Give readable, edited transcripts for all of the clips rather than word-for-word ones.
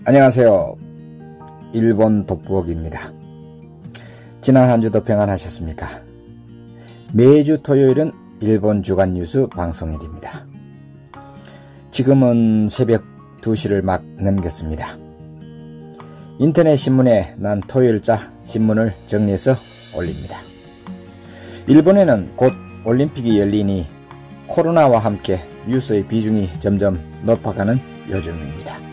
안녕하세요. 일본 돋보기입니다. 지난 한 주도 평안하셨습니까? 매주 토요일은 일본 주간 뉴스 방송일입니다. 지금은 새벽 2시를 막 넘겼습니다. 인터넷 신문에 난 토요일자 신문을 정리해서 올립니다. 일본에는 곧 올림픽이 열리니 코로나와 함께 뉴스의 비중이 점점 높아가는 요즘입니다.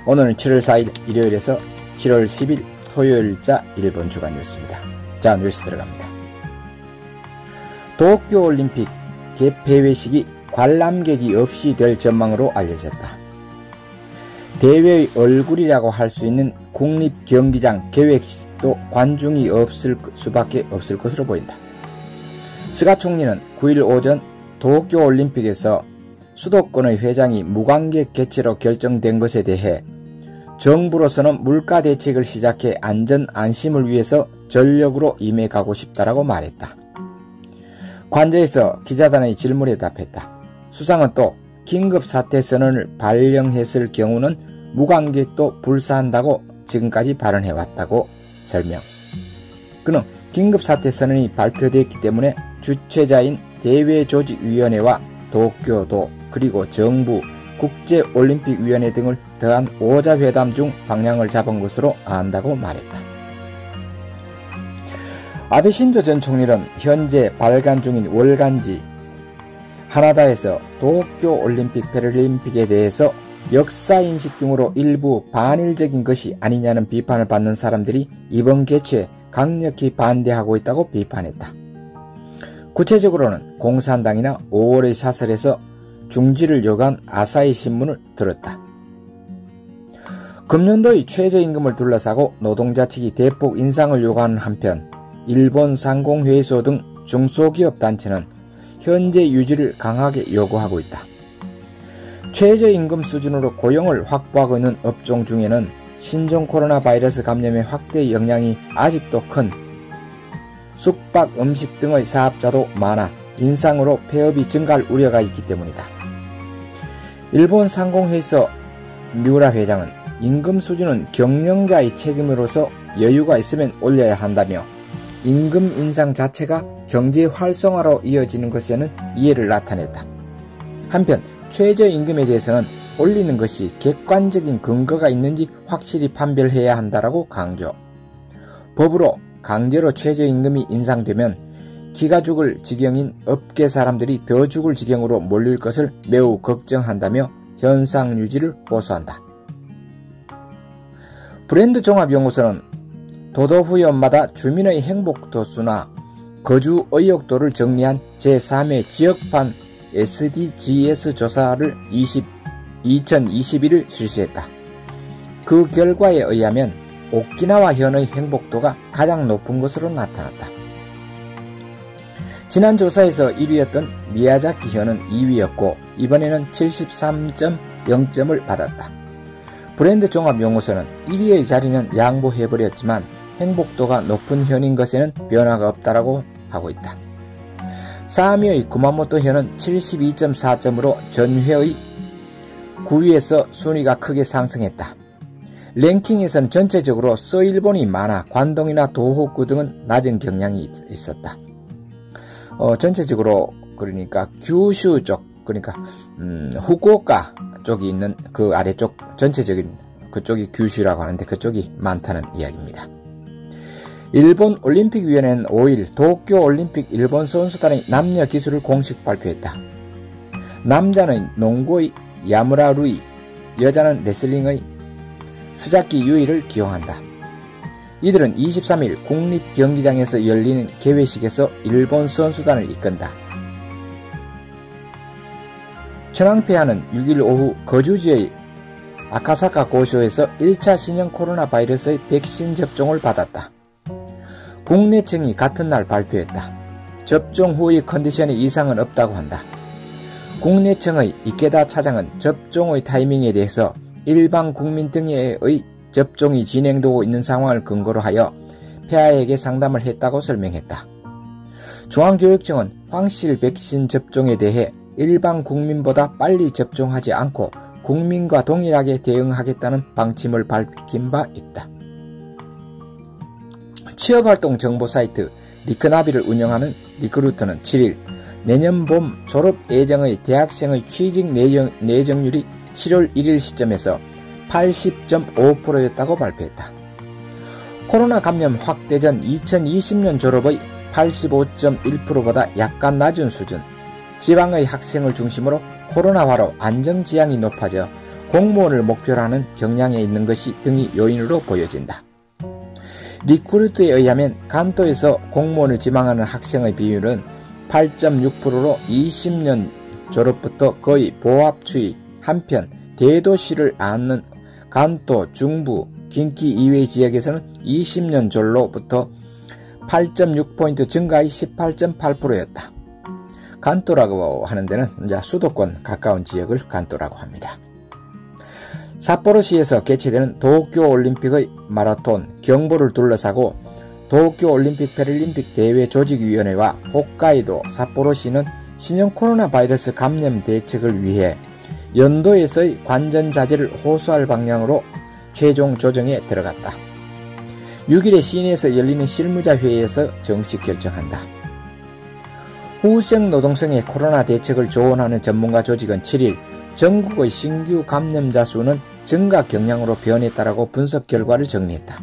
오늘은 7월 4일 일요일에서 7월 10일 토요일자 일본 주간 뉴스입니다. 자, 뉴스 들어갑니다. 도쿄올림픽 개폐회식이 관람객이 없이 될 전망으로 알려졌다. 대회의 얼굴이라고 할 수 있는 국립경기장 개회식도 관중이 없을 수밖에 없을 것으로 보인다. 스가 총리는 9일 오전 도쿄올림픽에서 수도권의 회장이 무관객 개최로 결정된 것에 대해 정부로서는 물가 대책을 시작해 안전 안심을 위해서 전력으로 임해가고 싶다라고 말했다. 관저에서 기자단의 질문에 답했다. 수상은 또 긴급 사태 선언을 발령했을 경우는 무관객도 불사한다고 지금까지 발언해왔다고 설명. 그는 긴급 사태 선언이 발표됐기 때문에 주최자인 대회조직위원회와 도쿄도 그리고 정부, 국제올림픽위원회 등을 더한 5자 회담 중 방향을 잡은 것으로 안다고 말했다. 아베 신조 전 총리는 현재 발간 중인 월간지 하나다에서 도쿄올림픽 패럴림픽에 대해서 역사인식 등으로 일부 반일적인 것이 아니냐는 비판을 받는 사람들이 이번 개최에 강력히 반대하고 있다고 비판했다. 구체적으로는 공산당이나 5월의 사설에서 중지를 요구한 아사히 신문을 들었다. 금년도의 최저임금을 둘러싸고 노동자 측이 대폭 인상을 요구하는 한편 일본 상공회의소 등 중소기업 단체는 현재 유지를 강하게 요구하고 있다. 최저임금 수준으로 고용을 확보하고 있는 업종 중에는 신종 코로나 바이러스 감염의 확대 영향이 아직도 큰 숙박, 음식 등의 사업자도 많아 인상으로 폐업이 증가할 우려가 있기 때문이다. 일본 상공회의소 미우라 회장은 임금 수준은 경영자의 책임으로서 여유가 있으면 올려야 한다며 임금 인상 자체가 경제 활성화로 이어지는 것에는 이해를 나타냈다. 한편 최저임금에 대해서는 올리는 것이 객관적인 근거가 있는지 확실히 판별해야 한다라고 강조. 법으로 강제로 최저임금이 인상되면 기가 죽을 지경인 업계 사람들이 더 죽을 지경으로 몰릴 것을 매우 걱정한다며 현상 유지를 호소한다. 브랜드 종합연구소는 도도후연마다 주민의 행복 도수나 거주 의욕도를 정리한 제3회 지역판 SDGs 조사를 2021을 실시했다. 그 결과에 의하면 오키나와 현의 행복도가 가장 높은 것으로 나타났다. 지난 조사에서 1위였던 미야자키 현은 2위였고 이번에는 73.0점을 받았다. 브랜드 종합연구소는 1위의 자리는 양보해버렸지만 행복도가 높은 현인 것에는 변화가 없다라고 하고 있다. 3위의 구마모토 현은 72.4점으로 전회의 9위에서 순위가 크게 상승했다. 랭킹에서는 전체적으로 서일본이 많아 관동이나 도호쿠 등은 낮은 경향이 있었다. 전체적으로 그러니까 규슈 쪽 그러니까 후쿠오카 쪽이 있는 그 아래쪽 전체적인 그쪽이 규슈라고 하는데 그쪽이 많다는 이야기입니다. 일본 올림픽위원회는 5일 도쿄올림픽 일본 선수단의 남녀 기술을 공식 발표했다. 남자는 농구의 야무라 루이, 여자는 레슬링의 스자키 유이를 기용한다. 이들은 23일 국립경기장에서 열리는 개회식에서 일본 선수단을 이끈다. 천황폐하는 6일 오후 거주지의 아카사카 고쇼에서 1차 신형 코로나 바이러스의 백신 접종을 받았다. 국내청이 같은 날 발표했다. 접종 후의 컨디션에 이상은 없다고 한다. 국내청의 이케다 차장은 접종의 타이밍에 대해서 일반 국민 등의 접종이 진행되고 있는 상황을 근거로 하여 폐하에게 상담을 했다고 설명했다. 중앙교육청은 황실 백신 접종에 대해 일반 국민보다 빨리 접종하지 않고 국민과 동일하게 대응하겠다는 방침을 밝힌 바 있다. 취업활동 정보 사이트 리크나비를 운영하는 리크루트는 7일 내년 봄 졸업 예정의 대학생의 취직 내정률이 7월 1일 시점에서 80.5%였다고 발표했다. 코로나 감염 확대 전 2020년 졸업의 85.1%보다 약간 낮은 수준, 지방의 학생을 중심으로 코로나화로 안정지향이 높아져 공무원을 목표로 하는 경향에 있는 것이 등이 요인으로 보여진다. 리크루트에 의하면 간도에서 공무원을 지망하는 학생의 비율은 8.6%로 20년 졸업부터 거의 보합추이. 한편 대도시를 잇는 간도, 중부,近畿 이외의 지역에서는 20년 졸로부터 8.6포인트 증가의 18.8%였다. 간도라고 하는 데는 이제 수도권 가까운 지역을 간도라고 합니다. 삿포로시에서 개최되는 도쿄올림픽의 마라톤 경보를 둘러싸고 도쿄올림픽 패럴림픽 대회 조직위원회와 홋카이도, 삿포로시는 신형 코로나 바이러스 감염 대책을 위해 연도에서의 관전 자제를 호소할 방향으로 최종 조정에 들어갔다. 6일에 시내에서 열리는 실무자 회의에서 정식 결정한다. 후생 노동성의 코로나 대책을 조언하는 전문가 조직은 7일 전국의 신규 감염자 수는 증가 경향으로 변했다라고 분석 결과를 정리했다.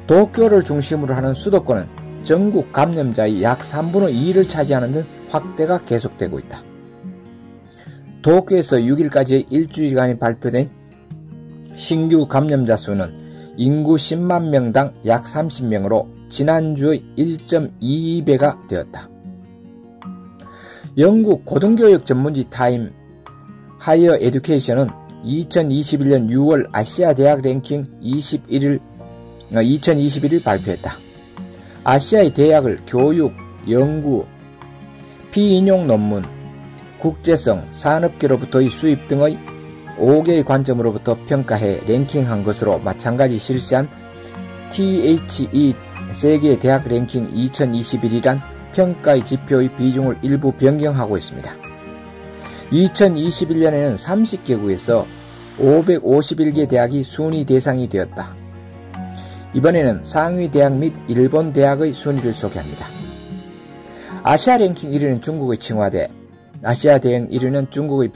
도쿄를 중심으로 하는 수도권은 전국 감염자의 약 3분의 2를 차지하는 등 확대가 계속되고 있다. 도쿄에서 6일까지의 일주일간이 발표된 신규 감염자 수는 인구 10만 명당 약 30명으로 지난주의 1.22배가 되었다. 영국 고등교육 전문지 타임 하이어 에듀케이션은 2021년 6월 아시아 대학 랭킹 2021을 발표했다. 아시아의 대학을 교육, 연구, 피인용 논문, 국제성, 산업계로부터의 수입 등의 5개의 관점으로부터 평가해 랭킹한 것으로 마찬가지 실시한 THE 세계 대학 랭킹 2021이란 평가의 지표의 비중을 일부 변경하고 있습니다. 2021년에는 30개국에서 551개 대학이 순위 대상이 되었다. 이번에는 상위 대학 및 일본 대학의 순위를 소개합니다. 아시아 랭킹 1위는 중국의 칭화대, 아시아 대행 1위는 중국의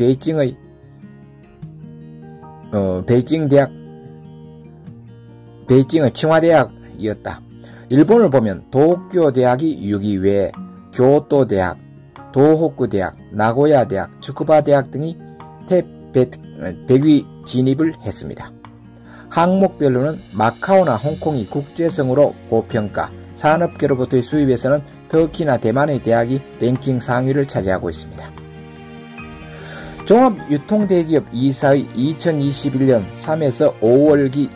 베이징의 칭화대학이었다. 일본을 보면 도쿄대학이 6위 외에 교토대학, 도호쿠대학, 나고야대학, 츠쿠바대학 등이 100위 진입을 했습니다. 항목별로는 마카오나 홍콩이 국제성으로 고평가, 산업계로부터의 수입에서는 터키나 대만의 대학이 랭킹 상위를 차지하고 있습니다. 종합유통대기업 2사의 2021년 3에서 5월기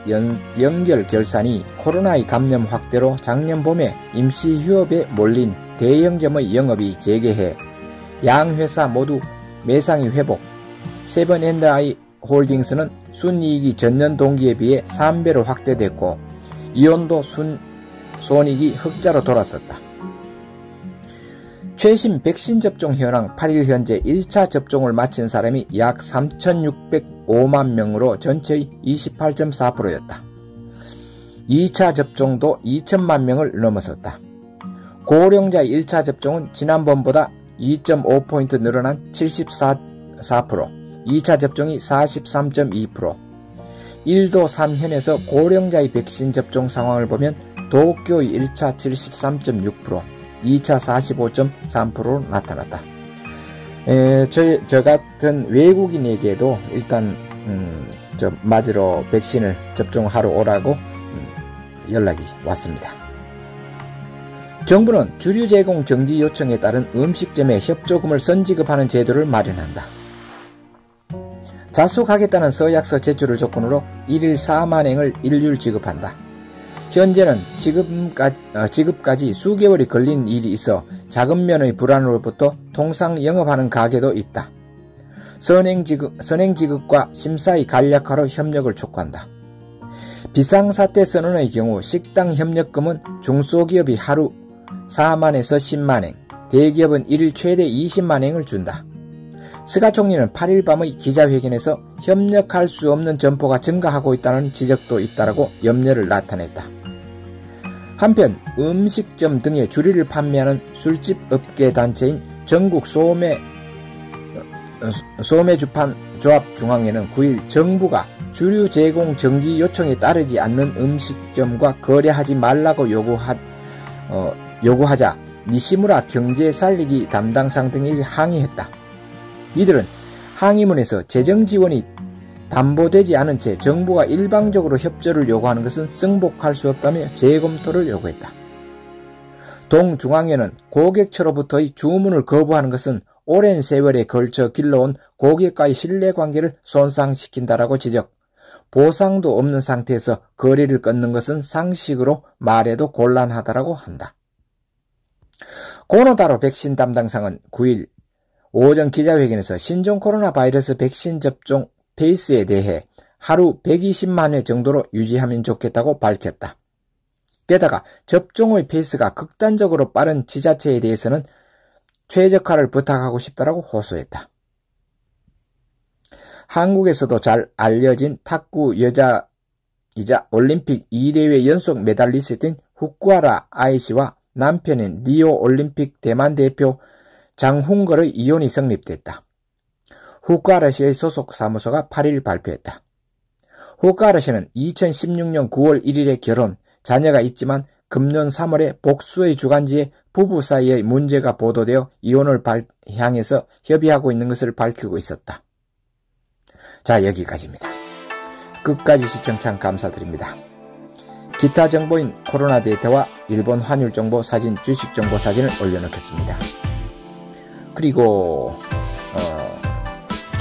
연결 결산이 코로나의 감염 확대로 작년 봄에 임시 휴업에 몰린 대형점의 영업이 재개해 양 회사 모두 매상이 회복, 세븐앤드아이 홀딩스는 순이익이 전년 동기에 비해 3배로 확대됐고 이온도 손익이 흑자로 돌아섰다. 최신 백신 접종 현황 8일 현재 1차 접종을 마친 사람이 약 3,605만 명으로 전체의 28.4%였다. 2차 접종도 2천만 명을 넘어섰다. 고령자의 1차 접종은 지난번보다 2.5포인트 늘어난 74%, 2차 접종이 43.2%, 1도 3현에서 고령자의 백신 접종 상황을 보면 도쿄의 1차 73.6%, 2차 45.3%로 나타났다. 저 같은 외국인에게도 일단 맞으러 백신을 접종하러 오라고 연락이 왔습니다. 정부는 주류 제공 정지 요청에 따른 음식점에 협조금을 선지급하는 제도를 마련한다. 자숙하겠다는 서약서 제출을 조건으로 1일 4만엔을 일률 지급한다. 현재는 지급까지 수개월이 걸리는 일이 있어 자금면의 불안으로부터 통상 영업하는 가게도 있다. 선행지급과 심사의 간략화로 협력을 촉구한다. 비상사태 선언의 경우 식당 협력금은 중소기업이 하루 4만에서 10만엔, 대기업은 1일 최대 20만엔을 준다. 스가 총리는 8일 밤의 기자회견에서 협력할 수 없는 점포가 증가하고 있다는 지적도 잇따르고 염려를 나타냈다. 한편 음식점 등의 주류를 판매하는 술집 업계 단체인 전국 소매주판조합중앙회는 9일 정부가 주류 제공 정지 요청에 따르지 않는 음식점과 거래하지 말라고 요구하자 니시무라 경제살리기 담당상 등에게 항의했다. 이들은 항의문에서 재정 지원이 담보되지 않은 채 정부가 일방적으로 협조를 요구하는 것은 승복할 수 없다며 재검토를 요구했다. 동중앙회는 고객처로부터의 주문을 거부하는 것은 오랜 세월에 걸쳐 길러온 고객과의 신뢰관계를 손상시킨다라고 지적, 보상도 없는 상태에서 거래를 끊는 것은 상식으로 말해도 곤란하다라고 한다. 고노다로 백신 담당상은 9일 오전 기자회견에서 신종 코로나 바이러스 백신 접종 페이스에 대해 하루 120만 회 정도로 유지하면 좋겠다고 밝혔다. 게다가 접종의 페이스가 극단적으로 빠른 지자체에 대해서는 최적화를 부탁하고 싶다라고 호소했다. 한국에서도 잘 알려진 탁구 여자이자 올림픽 2대회 연속 메달리스트인 후쿠하라 아이씨와 남편인 리오 올림픽 대만 대표 장훈걸의 이혼이 성립됐다. 후쿠하라 씨의 소속 사무소가 8일 발표했다. 후쿠하라 씨는 2016년 9월 1일에 결혼, 자녀가 있지만 금년 3월에 복수의 주간지에 부부 사이의 문제가 보도되어 이혼을 향해서 협의하고 있는 것을 밝히고 있었다. 자, 여기까지입니다. 끝까지 시청 참 감사드립니다. 기타 정보인 코로나 데이터와 일본 환율 정보 사진, 주식 정보 사진을 올려놓겠습니다. 그리고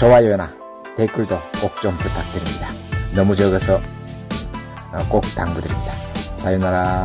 좋아요나 댓글도 꼭 좀 부탁드립니다. 너무 적어서 꼭 당부드립니다. 사요나라.